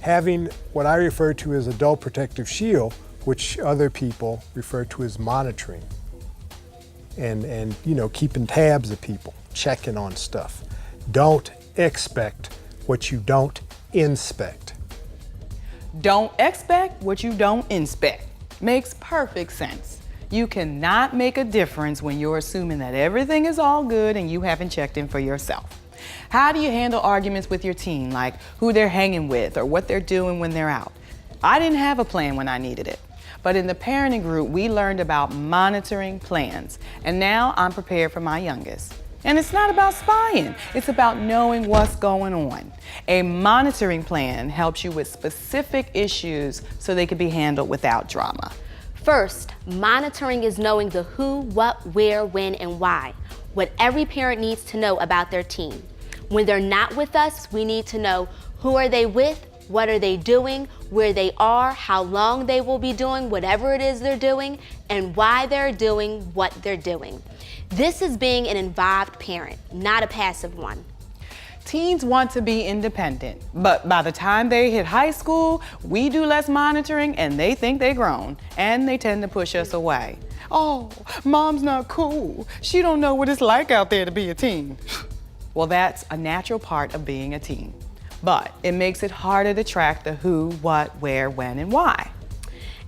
Having what I refer to as adult protective shield, which other people refer to as monitoring, and you know, keeping tabs of people, checking on stuff. Don't expect what you don't inspect. Don't expect what you don't inspect. Makes perfect sense. You cannot make a difference when you're assuming that everything is all good and you haven't checked in for yourself. How do you handle arguments with your teen, like who they're hanging with or what they're doing when they're out? I didn't have a plan when I needed it, but in the parenting group, we learned about monitoring plans, and now I'm prepared for my youngest. And it's not about spying, it's about knowing what's going on. A monitoring plan helps you with specific issues so they can be handled without drama. First, monitoring is knowing the who, what, where, when, and why. What every parent needs to know about their teen. When they're not with us, we need to know who are they with, what are they doing, where they are, how long they will be doing whatever it is they're doing, and why they're doing what they're doing. This is being an involved parent, not a passive one. Teens want to be independent, but by the time they hit high school, we do less monitoring and they think they're grown, and they tend to push us away. Oh, mom's not cool. She don't know what it's like out there to be a teen. Well, that's a natural part of being a teen, but it makes it harder to track the who, what, where, when, and why.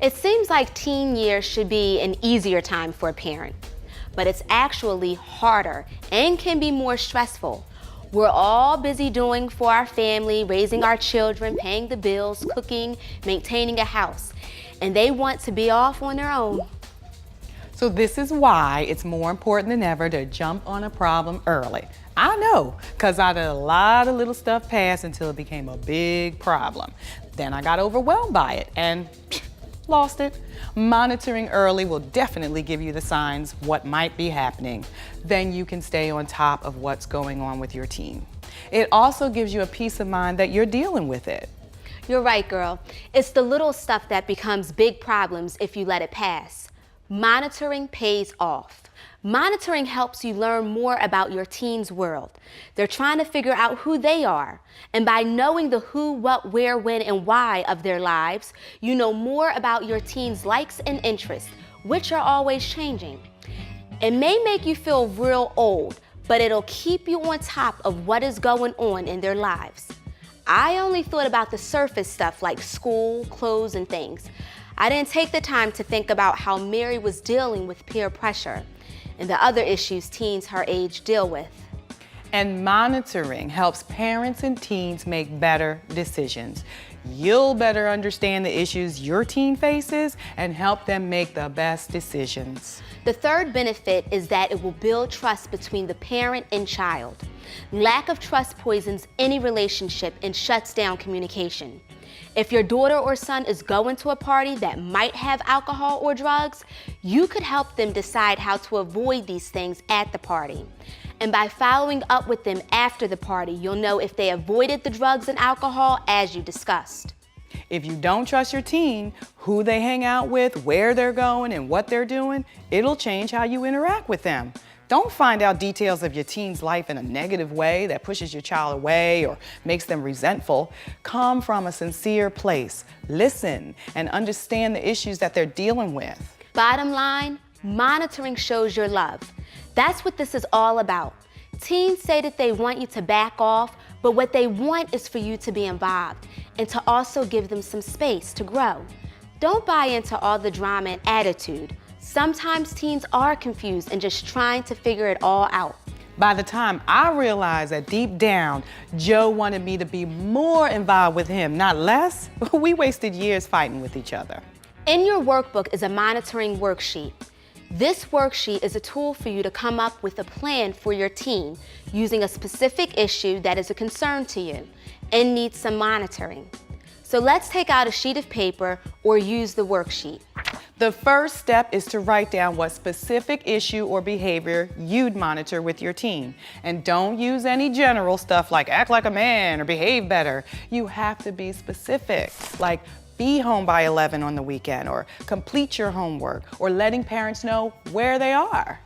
It seems like teen years should be an easier time for a parent, but it's actually harder and can be more stressful. We're all busy doing for our family, raising our children, paying the bills, cooking, maintaining a house, and they want to be off on their own. So this is why it's more important than ever to jump on a problem early. I know, because I did a lot of little stuff pass until it became a big problem. Then I got overwhelmed by it and lost it. Monitoring early will definitely give you the signs what might be happening. Then you can stay on top of what's going on with your teen. It also gives you a peace of mind that you're dealing with it. You're right, girl. It's the little stuff that becomes big problems if you let it pass. Monitoring pays off. Monitoring helps you learn more about your teen's world. They're trying to figure out who they are. And by knowing the who, what, where, when, and why of their lives, you know more about your teen's likes and interests, which are always changing. It may make you feel real old, but it'll keep you on top of what is going on in their lives. I only thought about the surface stuff like school, clothes, and things. I didn't take the time to think about how Mary was dealing with peer pressure and the other issues teens her age deal with. And monitoring helps parents and teens make better decisions. You'll better understand the issues your teen faces and help them make the best decisions. The third benefit is that it will build trust between the parent and child. Lack of trust poisons any relationship and shuts down communication. If your daughter or son is going to a party that might have alcohol or drugs, you could help them decide how to avoid these things at the party. And by following up with them after the party, you'll know if they avoided the drugs and alcohol as you discussed. If you don't trust your teen, who they hang out with, where they're going, and what they're doing, it'll change how you interact with them. Don't find out details of your teen's life in a negative way that pushes your child away or makes them resentful. Come from a sincere place. Listen and understand the issues that they're dealing with. Bottom line, monitoring shows your love. That's what this is all about. Teens say that they want you to back off, but what they want is for you to be involved and to also give them some space to grow. Don't buy into all the drama and attitude. Sometimes teens are confused and just trying to figure it all out. By the time I realized that deep down, Joe wanted me to be more involved with him, not less, we wasted years fighting with each other. In your workbook is a monitoring worksheet. This worksheet is a tool for you to come up with a plan for your teen using a specific issue that is a concern to you and needs some monitoring. So let's take out a sheet of paper or use the worksheet. The first step is to write down what specific issue or behavior you'd monitor with your teen. And don't use any general stuff like act like a man or behave better. You have to be specific, like be home by 11 on the weekend, or complete your homework, or letting parents know where they are.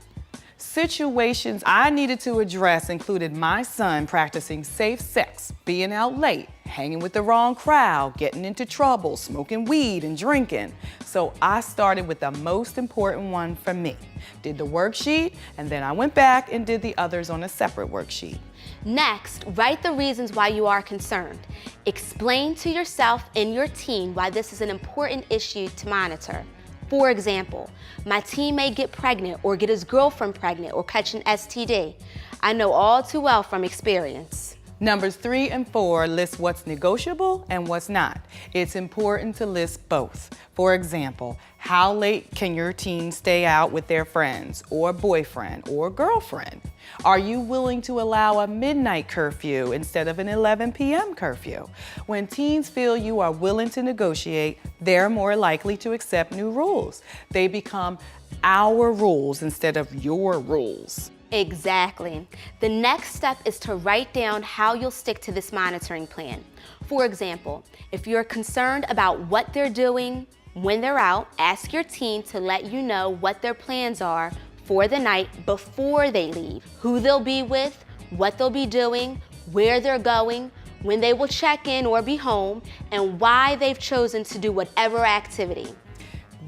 Situations I needed to address included my son practicing safe sex, being out late, hanging with the wrong crowd, getting into trouble, smoking weed and drinking. So I started with the most important one for me. Did the worksheet, and then I went back and did the others on a separate worksheet. Next, write the reasons why you are concerned. Explain to yourself and your teen why this is an important issue to monitor. For example, my teen may get pregnant or get his girlfriend pregnant or catch an STD. I know all too well from experience. Numbers 3 and 4 list what's negotiable and what's not. It's important to list both. For example, how late can your teen stay out with their friends or boyfriend or girlfriend? Are you willing to allow a midnight curfew instead of an 11 p.m. curfew? When teens feel you are willing to negotiate, they're more likely to accept new rules. They become our rules instead of your rules. Exactly. The next step is to write down how you'll stick to this monitoring plan. For example, if you're concerned about what they're doing when they're out, ask your teen to let you know what their plans are for the night before they leave, who they'll be with, what they'll be doing, where they're going, when they will check in or be home, and why they've chosen to do whatever activity.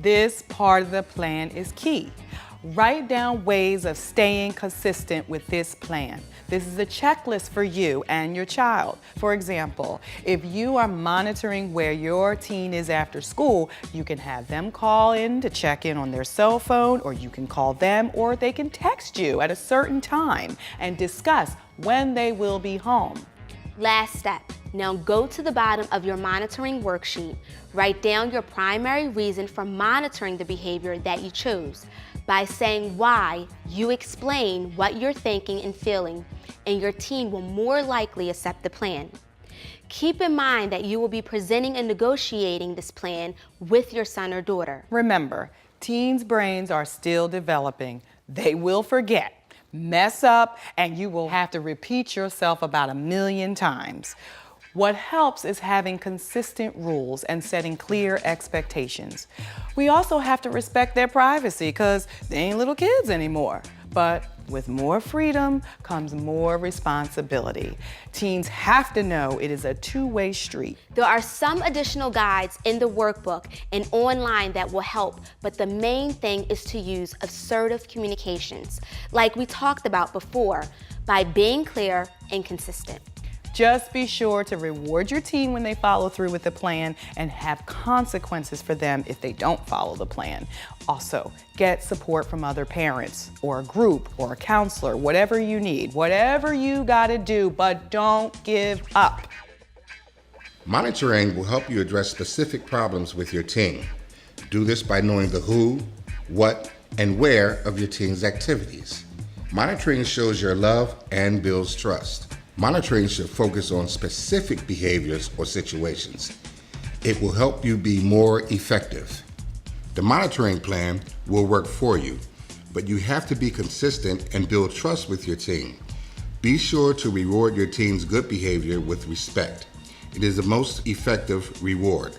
This part of the plan is key. Write down ways of staying consistent with this plan. This is a checklist for you and your child. For example, if you are monitoring where your teen is after school, you can have them call in to check in on their cell phone, or you can call them, or they can text you at a certain time and discuss when they will be home. Last step. Now go to the bottom of your monitoring worksheet. Write down your primary reason for monitoring the behavior that you chose. By saying why, you explain what you're thinking and feeling, and your teen will more likely accept the plan. Keep in mind that you will be presenting and negotiating this plan with your son or daughter. Remember, teens' brains are still developing. They will forget, mess up, and you will have to repeat yourself about 1,000,000 times. What helps is having consistent rules and setting clear expectations. We also have to respect their privacy because they ain't little kids anymore. But with more freedom comes more responsibility. Teens have to know it is a two-way street. There are some additional guides in the workbook and online that will help, but the main thing is to use assertive communications, like we talked about before, by being clear and consistent. Just be sure to reward your teen when they follow through with the plan and have consequences for them if they don't follow the plan. Also, get support from other parents or a group or a counselor, whatever you need, whatever you gotta do, but don't give up. Monitoring will help you address specific problems with your teen. Do this by knowing the who, what, and where of your teen's activities. Monitoring shows your love and builds trust. Monitoring should focus on specific behaviors or situations. It will help you be more effective. The monitoring plan will work for you, but you have to be consistent and build trust with your teen. Be sure to reward your teen's good behavior with respect. It is the most effective reward.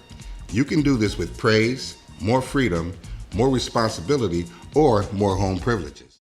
You can do this with praise, more freedom, more responsibility, or more home privileges.